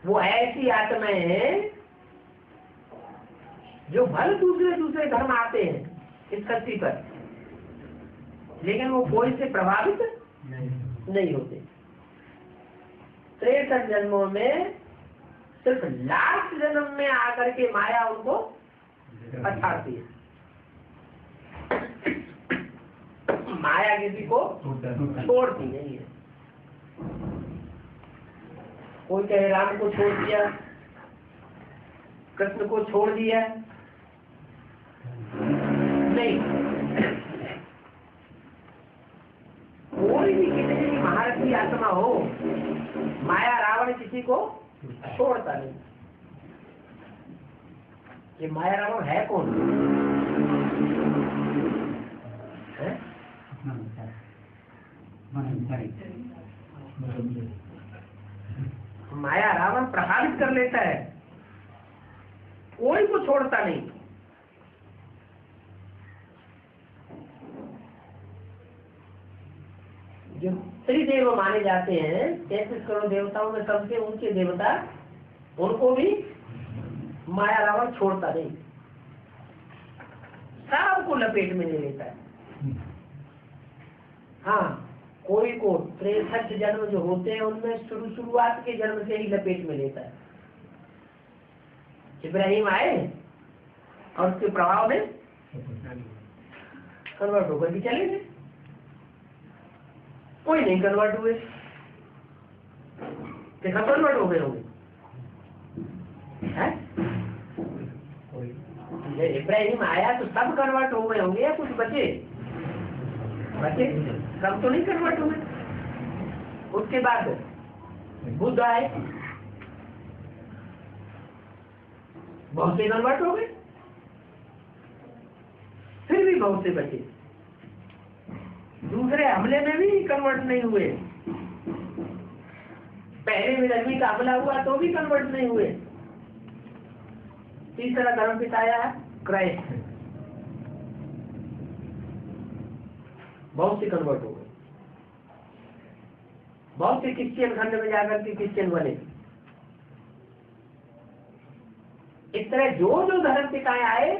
वो ऐसी आत्माएं हैं जो भले दूसरे धर्म आते हैं इस धरती पर, लेकिन वो कोई से प्रभावित नहीं होते। 63 जन्मों में सिर्फ लास्ट जन्म में आकर के माया उनको पछाड़ती है। माया किसी को छोड़ती नहीं है। कोई कहे राम को छोड़ दिया, कृष्ण को छोड़ दिया, नहीं। कोई भी कितनी भी महारथी आत्मा हो, माया रावण किसी को छोड़ता नहीं। ये माया रावण है कौन? है? माया रावण प्रभावित कर लेता है, कोई को छोड़ता नहीं। जो त्रिदेव माने जाते हैं 33 करोड़ देवताओं में सबसे ऊंचे देवता, उनको भी माया रावण छोड़ता नहीं, सबको लपेट में ले लेता है। हाँ, कोई को 63 जन्म जो होते हैं उनमें शुरुआत के जन्म से ही लपेट में लेता है। इब्राहिम आए और उसके प्रभाव में कन्वर्ट होकर भी चले गए, कोई नहीं कन्वर्ट हुए, देखा कन्वर्ट हो गए होंगे। इब्राहिम आया तो सब कन्वर्ट हो गए होंगे या कुछ बचे? सब तो नहीं कन्वर्ट हुए। उसके बाद बुद्ध आए, बहुत से कन्वर्ट हो गए, फिर भी बहुत से बचे। दूसरे हमले में भी कन्वर्ट नहीं हुए, पहले में रजनी का हमला हुआ तो भी कन्वर्ट नहीं हुए। तीसरा धर्म पिताया है क्राइस्ट, बहुत से कन्वर्ट हो गए। बहुत से क्रिश्चियन खंड में जाकर के क्रिश्चियन बने। इस तरह जो धर्म पिताएं आए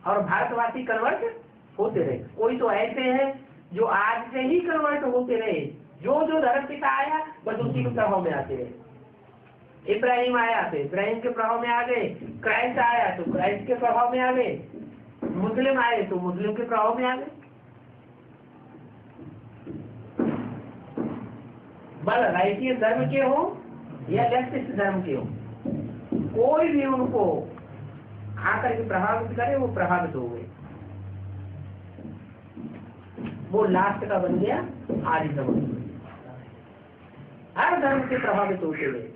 और भारतवासी कन्वर्ट होते रहे। कोई तो ऐसे हैं जो आज से ही कन्वर्ट होते रहे, जो धर्म पिता आया बस उसी के प्रभाव में आते रहे। इब्राहिम आया तो इब्राहिम के प्रभाव में आ गए, क्राइस्ट आया तो क्राइस्ट के प्रभाव में आ गए, मुस्लिम आए तो मुस्लिम के प्रभाव में आ गए। बल राइटियन धर्म के हो या लेफ्टिस्ट धर्म के हो, कोई भी उनको आकर के प्रभावित करे वो प्रभावित हो गए। वो लास्ट का बन गया आदि धर्म। हर धर्म से प्रभावित होते हुए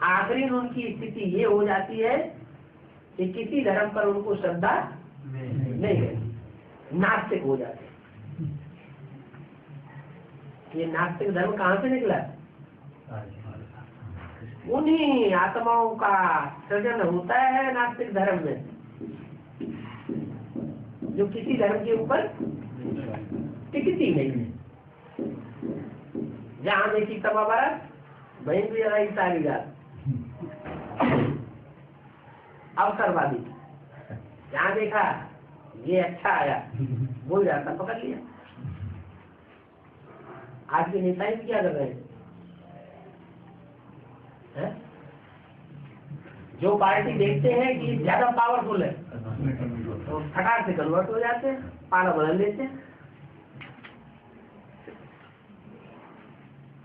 आखिरी में उनकी स्थिति ये हो जाती है कि किसी धर्म पर उनको श्रद्धा नहीं है, नास्तिक हो जाते। ये नास्तिक धर्म कहाँ से निकला? उन्हीं आत्माओं का सृजन होता है नास्तिक धर्म में, जो किसी धर्म के ऊपर टिकती नहीं है। जहाँ देखी तबा बारात वहीं भी रही सारी रात, अवसरवादी। जहाँ देखा ये अच्छा आया वो रास्ता पकड़ लिया। आज के नेता ही क्या कर रहे हैं? जो पार्टी देखते हैं कि ज्यादा पावरफुल है तो फटाक से कन्वर्ट हो जाते हैं, पाला बदल लेते हैं।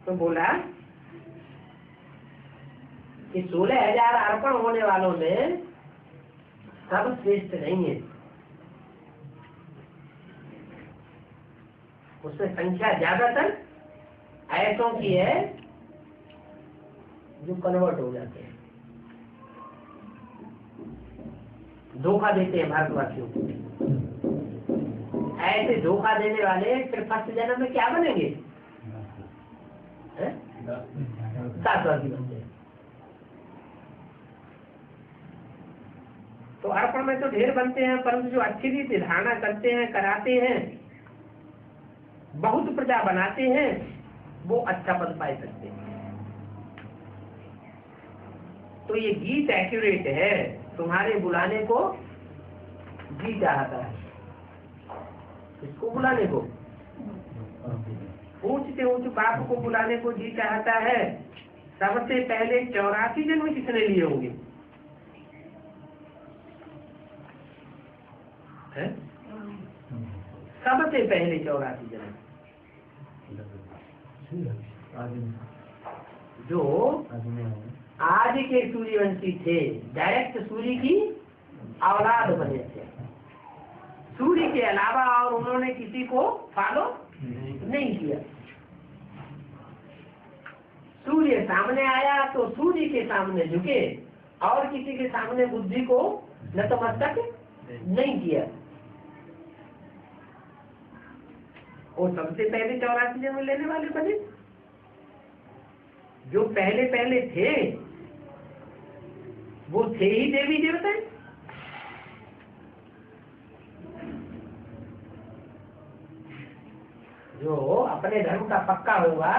तो बोला कि 16,000 अर्पण होने वालों में सब श्रेष्ठ नहीं है, उसमें संख्या ज्यादातर ऐसों की है जो कन्वर्ट हो जाते हैं। धोखा देते हैं भारतवासियों को। ऐसे धोखा देने वाले फिर फर्स्ट जन्म में क्या बनेंगे? शाश्वती बनते हैं। तो अर्पण में तो ढेर बनते हैं, परंतु जो अच्छी रीति धारणा करते हैं, कराते हैं, बहुत प्रजा बनाते हैं, वो अच्छा पद पाए सकते हैं। तो ये गीत एक्यूरेट है, तुम्हारे बुलाने को जी चाहता है। इसको बुलाने को, ऊंच से ऊंच बाप को बुलाने को जी चाहता है। सबसे पहले 84 जन्म किसने लिए होंगे? सबसे पहले 84 जन्म जो आज के सूर्यवंशी थे, डायरेक्ट सूर्य की औलाद बने थे। सूर्य के अलावा और उन्होंने किसी को फॉलो नहीं किया। सूर्य सामने आया तो सूर्य के सामने झुके और किसी के सामने बुद्धि को नतमस्तक नहीं किया। वो सबसे पहले 84 जन्म लेने वाले बने। जो पहले पहले थे वो थे ही देवी देवता। जो अपने धर्म का पक्का होगा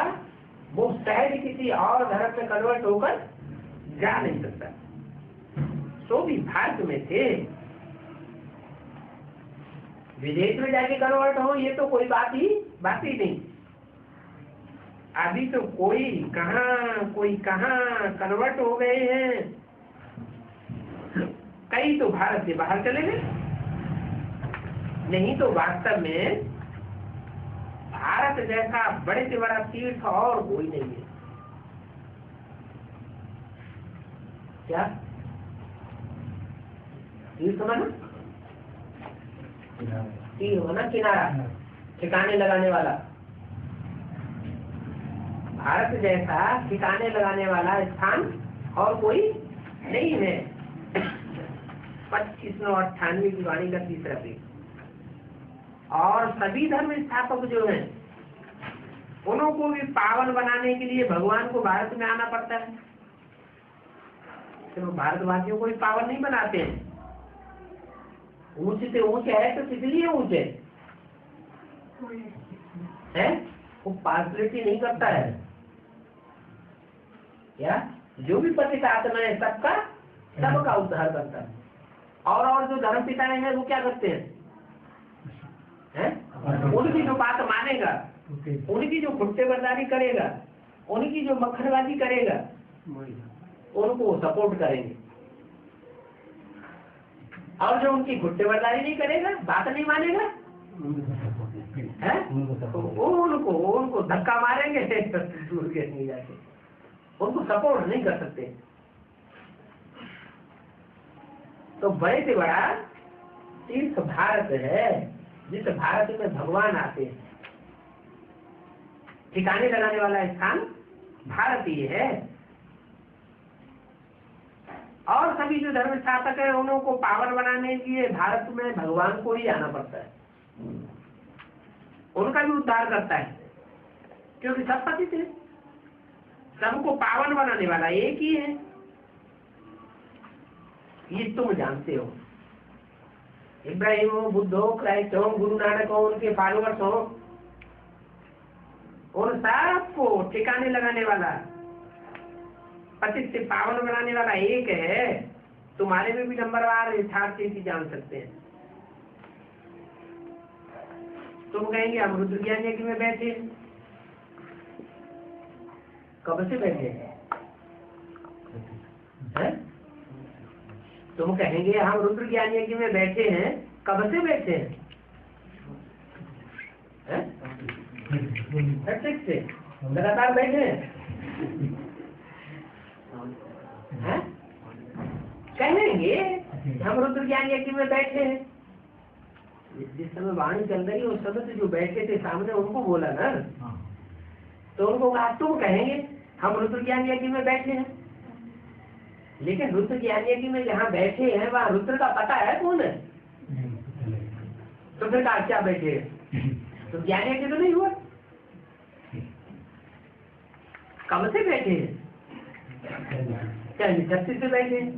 वो सहज किसी और धर्म में कन्वर्ट होकर जा नहीं सकता। सो भी भारत में थे, विदेश में जाके कन्वर्ट हो ये तो कोई बात ही नहीं। अभी तो कोई कहाँ कन्वर्ट हो गए हैं। कई तो भारत से बाहर चले गए। नहीं तो वास्तव में भारत जैसा बड़े से बड़ा तीर्थ और कोई नहीं है। क्या तीर्थ माना? तीर्थ माना किनारा, ठिकाने लगाने वाला। भारत जैसा ठिकाने लगाने वाला स्थान और कोई नहीं है। 2598 की वाणी का तीसरा पेज। और सभी धर्म स्थापक जो हैं उनको भी पावन बनाने के लिए भगवान को भारत में आना पड़ता है। तो भारतवासियों को भी पावन नहीं बनाते हैं। ऊंच से ऊंचे है तो किस लिए ऊंचे है? वो पार्सलिटी नहीं करता है। या जो भी पतित आत्मा है सबका उद्धार करता है। और जो धर्म पिताएं हैं वो क्या करते हैं? उनकी जो बात मानेगा, उनकी जो खुट्टेबरदारी करेगा, उनकी जो मक्खनबाजी करेगा, उनको सपोर्ट करेंगे। और जो उनकी खुट्टेबरदारी नहीं करेगा, बात नहीं मानेगा, उनको धक्का मारेंगे, दूर के नहीं जाके उनको सपोर्ट नहीं कर सकते। तो बड़े से बड़ा तीर्थ भारत है, जिस भारत में भगवान आते हैं। ठिकाने लगाने वाला स्थान भारत ही है। और सभी जो धर्म स्थापक है उन्हों को पावन बनाने के लिए भारत में भगवान को ही आना पड़ता है। उनका भी उद्धार करता है, क्योंकि सब पतित है। सबको पावन बनाने वाला एक ही है। ये तुम जानते हो। इब्राहिम हो, बुद्ध हो, क्राइस्ट हो, गुरु नानक हो, उनके फॉलोअर्स हो, उन सबको ठिकाने लगाने वाला, पतित से पावन बनाने वाला एक है। तुम्हारे में भी नंबरवार यथार्थ ही जान सकते हैं। तुम कहेंगे हम रुद्र ज्ञान यज्ञ में बैठे, कब से बैठे हैं? तुम कहेंगे हम रुद्र ज्ञान यज्ञ में बैठे हैं, कब से बैठे हैं? से लगातार बैठे हैं? कहेंगे हम रुद्र ज्ञान यज्ञ में बैठे हैं। जिस समय वाणी चल रही है उस समय जो बैठे थे सामने उनको बोला ना, तो उनको कहा तुम कहेंगे हम रुद्र ज्ञान यज्ञ में बैठे हैं। लेकिन रुद्र ज्ञानी में जहाँ बैठे हैं वहाँ रुद्र का पता है कौन है? तो फिर कहा क्या बैठे हैं? तो ज्ञानी तो नहीं हुआ। कब से बैठे हैं? 36 से बैठे हैं।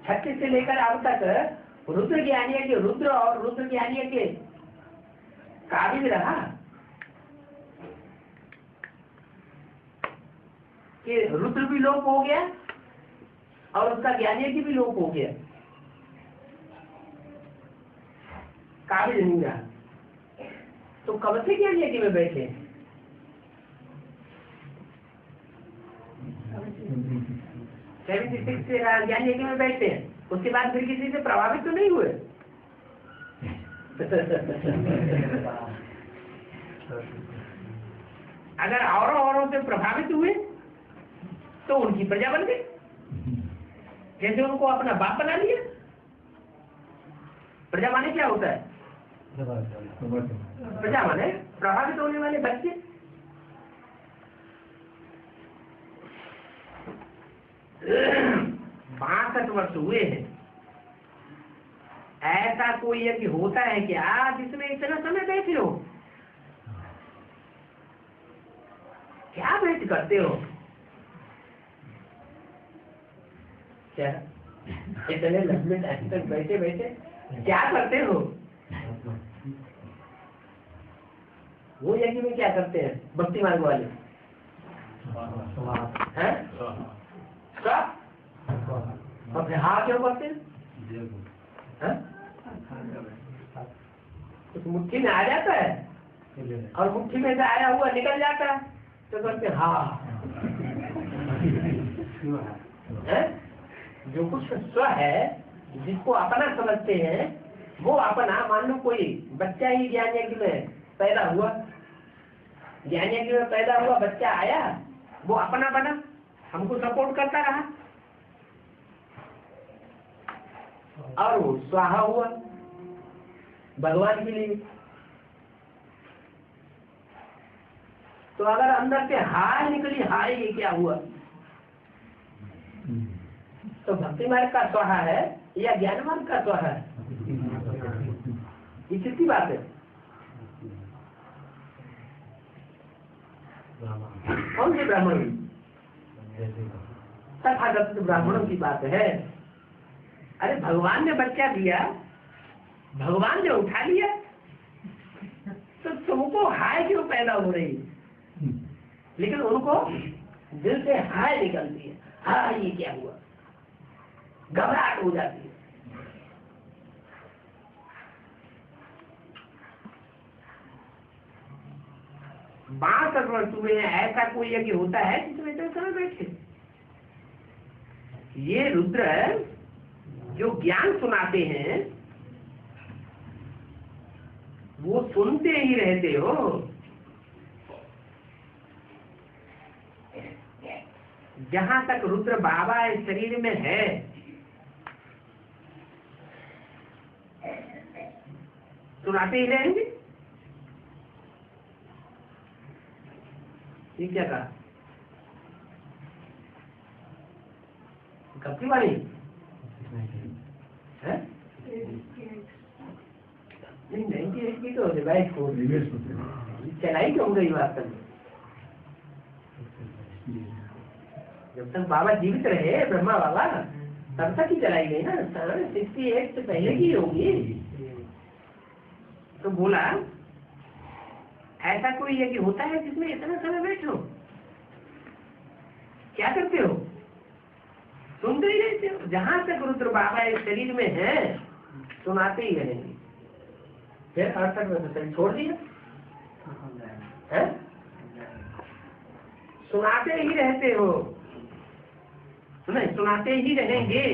36 से लेकर अब तक रुद्र ज्ञानी के रुद्र और रुद्र ज्ञानी के काबिल रहा कि रुद्र भी लोप हो गया और उसका ज्ञानी की भी लोप हो गया, काबिल नहीं रहा। तो कब से ज्ञानी की में बैठे? 76 से ज्ञानी की में बैठते हैं। उसके बाद फिर किसी से प्रभावित तो नहीं हुए। अगर औरों से प्रभावित हुए तो उनकी प्रजा बन गई, जैसे उनको अपना बाप बना लिया। प्रजा माने क्या होता है? प्रजा माने प्रभावित होने वाले बच्चे। बासठ वर्ष हुए हैं। ऐसा कोई यज्ञ होता है क्या जिसमें इतना समय बैठे हो? क्या बैठ करते हो? क्या इतने लंबे टाइम तक बैठे बैठे क्या करते हो? वो यज्ञ में क्या करते हैं भक्ति मार्ग वाले? हैं? और हाँ क्यों करते हैं? उस मुट्ठी में आ जाता है और मुट्ठी में से आया हुआ निकल जाता है तो करते हाँ। जो कुछ स्व है, जिसको अपना समझते हैं, वो अपना। मान लो कोई बच्चा ही ज्ञान यज्ञ में पैदा हुआ, ज्ञान यज्ञ में पैदा हुआ बच्चा आया, वो अपना बना, हमको सपोर्ट करता रहा और वो स्वाहा हुआ भगवान के लिए। तो अगर अंदर से हाय निकली, हाय ये क्या हुआ? तो भक्ति मार्ग का स्वाहा है या ज्ञान मार्ग का स्वाहा है? ये किसकी बात है? कौन से ब्राह्मण? तथागत ब्राह्मणों की बात है। अरे भगवान ने बच्चा दिया, भगवान ने उठा लिया, तो तुमको हाय क्यों पैदा हो रही? लेकिन उनको दिल से हाय निकलती है, हाय ये क्या हुआ, घबराहट हो जाती है। बासठ वर्ष में ऐसा कोई यज्ञ होता है जिसमें इतने समय बैठे? ये रुद्र जो ज्ञान सुनाते हैं वो सुनते ही रहते हो। जहां तक रुद्र बाबा इस शरीर में है, सुनाते ही रहेंगे। ये क्या कहा? कब की बारी है? नहीं की तो बाइक को चलाई क्यों गई बात करने? जब तक बाबा जीवित रहे, ब्रह्मा बाबा, तब तक ही चलाई गई ना। 68 से पहले की होगी। तो बोला ऐसा कोई यज्ञ होता है जिसमें इतना समय बैठो? क्या करते हो? सुनते ही रहते हो। जहां तक रुद्र बाबा इस शरीर में है सुनाते ही रहेंगे। फिर 68 में तो शरीर छोड़ दिया है? सुनाते ही रहते हो, नहीं सुनाते ही रहेंगे।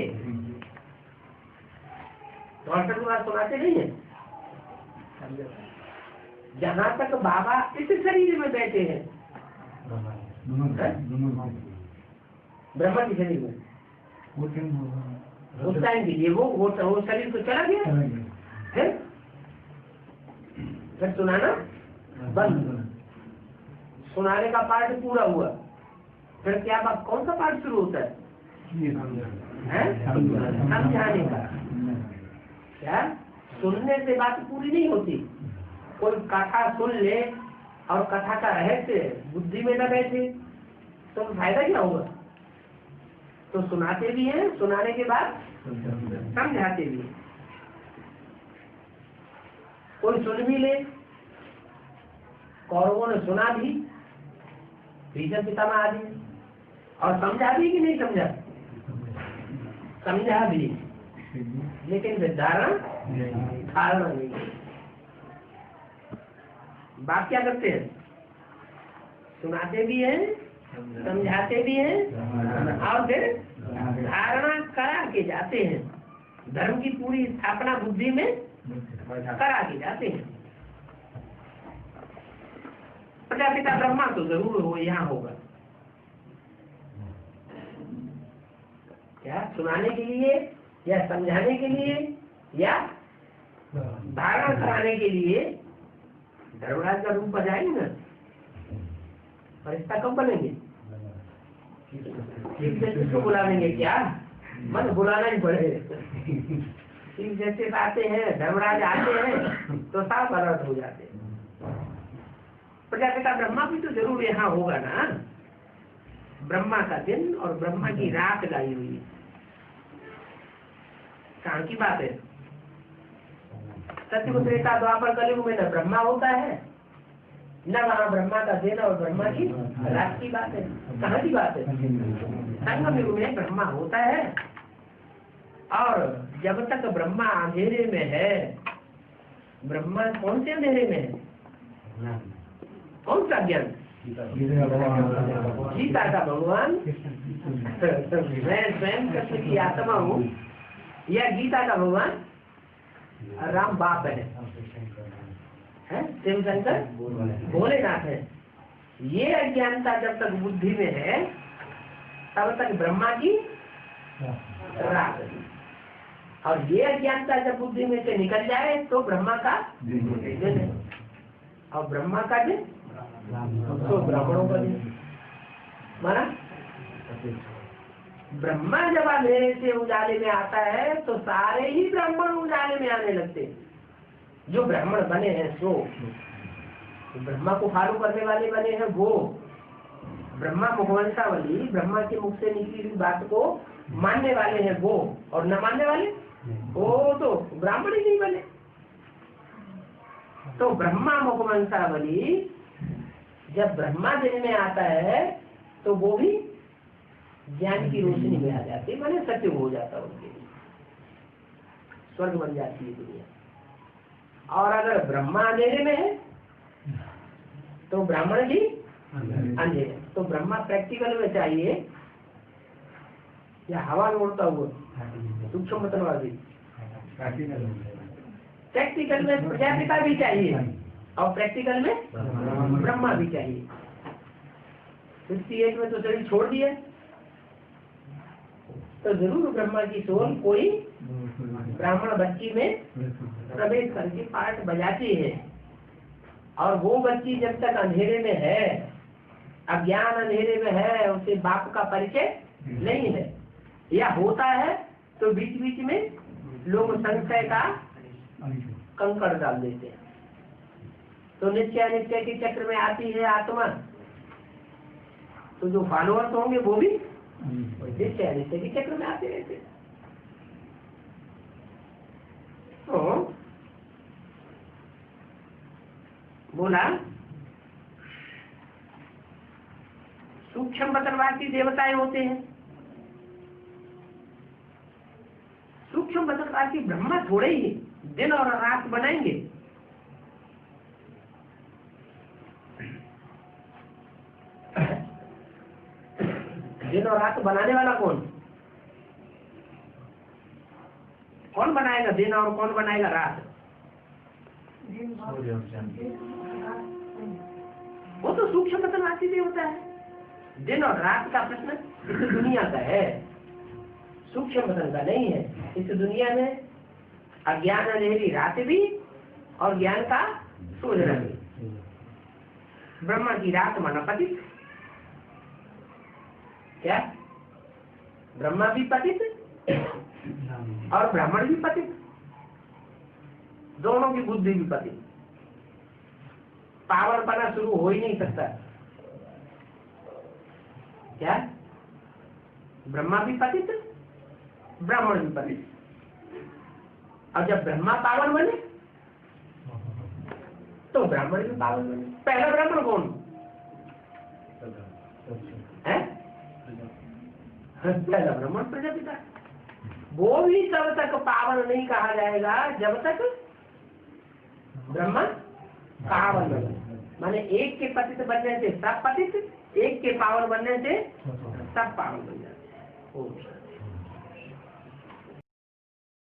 68 के बाद सुनाते नहीं है। जहां तक बाबा इस शरीर में बैठे हैं, ब्रह्मा के शरीर में, उस टाइम के लिए वो शरीर तो चला गया। फिर सुनाना बंद, सुनाने का पार्ट पूरा हुआ। फिर क्या बात, कौन सा पार्ट शुरू होता है? समझाने का। क्या सुनने से बात पूरी नहीं होती। कोई कथा सुन ले और कथा का रहस्य बुद्धि में न बैठे तो फायदा क्या होगा। तो सुनाते भी हैं, सुनाने के बाद समझाते भी हैं। कोई सुन भी ले, कौरवों ने सुना भी, भीष्म पितामह आदि, और समझा भी कि नहीं समझा, समझा भी, लेकिन धारणा नहीं। बात क्या करते हैं, सुनाते भी हैं, समझाते भी हैं और फिर धारणा करा के जाते हैं। धर्म की पूरी स्थापना बुद्धि में करा के जाते हैं। प्रजापिता ब्रह्मा तो जरूर हो, यहाँ होगा। क्या सुनाने के लिए या समझाने के लिए या धारणा कराने के लिए धर्मराज का रूप बजाएंगे ना। फरिश्ता कब बनेंगे, किसको बुलावेंगे, क्या मन बुलाना ही पड़ेगा। चीफ जस्टिस आते हैं, धर्मराज आते हैं तो साफ अलर्ट हो जाते हैं। प्रजापिता ब्रह्मा भी तो जरूर यहाँ होगा ना। ब्रह्मा का दिन और ब्रह्मा की रात गाई हुई है। कहाँ की बात है, सत्य त्रेता द्वापर कलयुग में न ब्रह्मा होता है न वहाँ ब्रह्मा का दिन और ब्रह्मा की रात की बात है। कहाँ की बात है, संगम युग में ब्रह्मा होता है। और जब तक ब्रह्मा अंधेरे में है, ब्रह्मा कौन से अंधेरे में है, कौन सा ज्ञान, गीता का भगवान, मैं स्वयं कृष्ण की आत्मा हूँ, यह गीता का भगवान राम बाप है, शिव शंकर भोलेनाथ है। ये अज्ञानता जब तक बुद्धि में है तब तक ब्रह्मा की रात है। और ये अज्ञानता जब बुद्धि में से निकल जाए तो ब्रह्मा का दिन है। और ब्रह्मा का दिन तो ब्राह्मणों का दिन माना। ब्रह्मा जब अंधेरे से उजाले में आता है तो सारे ही ब्राह्मण उजाले में आने लगते। जो ब्राह्मण बने हैं सो, ब्रह्मा को फॉलो करने वाले बने हैं वो, ब्रह्मा मुखवंशावली, ब्रह्मा के मुख से निकली हुई बात को मानने वाले हैं वो, और न मानने वाले वो तो ब्राह्मण ही नहीं बने। तो ब्रह्मा मुखवंशावली जब ब्रह्मा दिन में आता है तो वो भी ज्ञान की रोशनी में आ जाती, माने सत्य हो जाता उनके लिए, स्वर्ग बन जाती है दुनिया। और अगर ब्रह्मा अंधेरे में है तो ब्राह्मण भी अंधेरे। तो ब्रह्मा प्रैक्टिकल में चाहिए या हवा में उड़ता हुआ सूक्ष्म मतवादी, प्रैक्टिकल में प्रजापिता भी चाहिए और प्रैक्टिकल में ब्रह्मा भी चाहिए। 58 में तो शरीर छोड़ दिया तो जरूर ब्रह्मा की सोल कोई ब्राह्मण बच्ची में प्रवेश करके पाठ बजाती है। और वो बच्ची जब तक अंधेरे में है, अज्ञान अंधेरे में है, उसे बाप का परिचय नहीं है या होता है तो बीच बीच में लोग संशय का कंकड़ डाल देते हैं। तो नित्य अनित्य के चक्र में आती है आत्मा, तो जो फॉलोअर्स होंगे वो भी नित्य अनित्य के चक्र में आते रहते हैं। तो बोला सूक्ष्म बदलवासी देवताएं होते हैं। सूक्ष्म बदलवासी ब्रह्मा थोड़े ही दिन और रात बनाएंगे। दिन और रात बनाने वाला कौन, कौन बनाएगा दिन और कौन बनाएगा रात? वो तो सूक्ष्म बदलवासी देवता है। दिन और रात का प्रश्न इस दुनिया का है, सूक्ष्म बदल का नहीं है। इस दुनिया में अज्ञान अंधेरी रात भी और ज्ञान का सूझना भी। ब्रह्मा की रात माना पतित, क्या ब्रह्मा भी पतित और ब्राह्मण भी पतित, दोनों की बुद्धि भी पतित। पावन पना शुरू हो ही नहीं सकता। क्या? ब्रह्मा भी पतित, ब्राह्मण भी पतित। और जब ब्रह्मा पावन बने तो ब्राह्मण भी पावन बने। पहला ब्राह्मण कौन है? पहला ब्राह्मण प्रजापिता। वो भी तब तक पावन नहीं कहा जाएगा जब तक ब्रह्मा पावन बने। माने एक के पतित बनने से सब पतित, एक के पावन बनने से सब पावन बन जाते हैं।